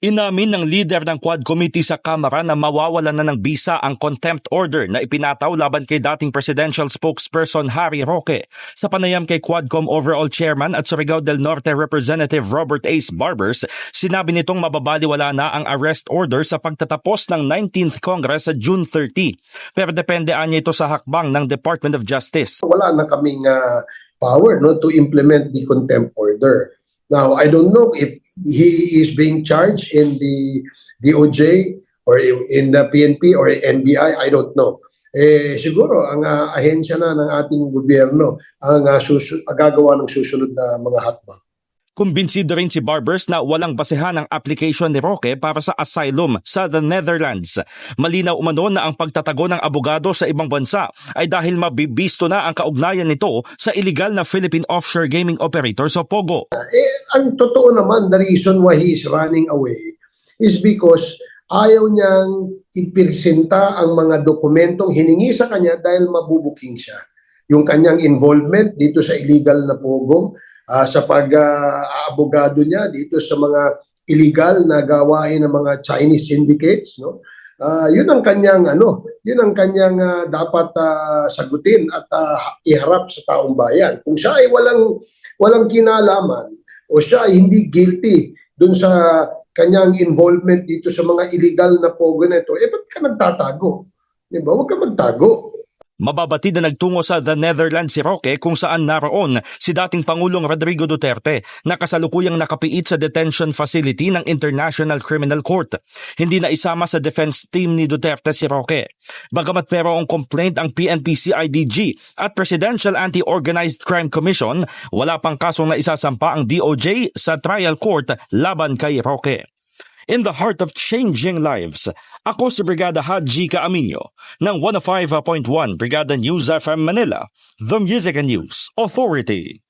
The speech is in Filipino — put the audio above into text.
Inamin ng leader ng Quad Committee sa Kamara na mawawalan na ng bisa ang contempt order na ipinataw laban kay dating presidential spokesperson Harry Roque. Sa panayam kay Quadcom Overall Chairman at Surigao del Norte Representative Robert Ace Barbers, sinabi nitong mababaliwala na ang arrest order sa pagtatapos ng 19th Congress sa June 30. Pero depende anya ito sa hakbang ng Department of Justice. Wala na kaming power to implement the contempt order. Now, I don't know if he is being charged in the DOJ or in the PNP or NBI, I don't know. Siguro ang ahensya na ng ating gobyerno ang gagawa ng susunod na mga hakbang. Kumbinsido rin si Barbers na walang basehan ang application ni Roque para sa asylum sa the Netherlands. Malinaw umano na ang pagtatago ng abogado sa ibang bansa ay dahil mabibisto na ang kaugnayan nito sa illegal na Philippine offshore gaming operator sa Pogo. Ang totoo naman, the reason why he is running away is because ayaw niyang ipresenta ang mga dokumentong hiningi sa kanya dahil mabubuking siya. Yung kanyang involvement dito sa illegal na Pogo, sa pag-abogado niya dito sa mga illegal na gawain ng mga Chinese syndicates, no? Yun ang kanyang dapat sagutin at iharap sa taong bayan. Kung siya ay walang kinalaman o siya ay hindi guilty dun sa kanyang involvement dito sa mga illegal na Pogo na ito, ba't ka nagtatago? Diba? Huwag ka magtago. Mababatid na nagtungo sa the Netherlands si Roque kung saan naroon si dating Pangulong Rodrigo Duterte na kasalukuyang nakapiit sa detention facility ng International Criminal Court. Hindi na isama sa defense team ni Duterte si Roque. Bagamat pero ang complaint ang PNP-CIDG at Presidential Anti-Organized Crime Commission, wala pang kasong na isasampa ang DOJ sa trial court laban kay Roque. In the heart of changing lives, ako si Brigada Haji Caaminio ng 105.1 Brigada News FM Manila, The Music and News Authority.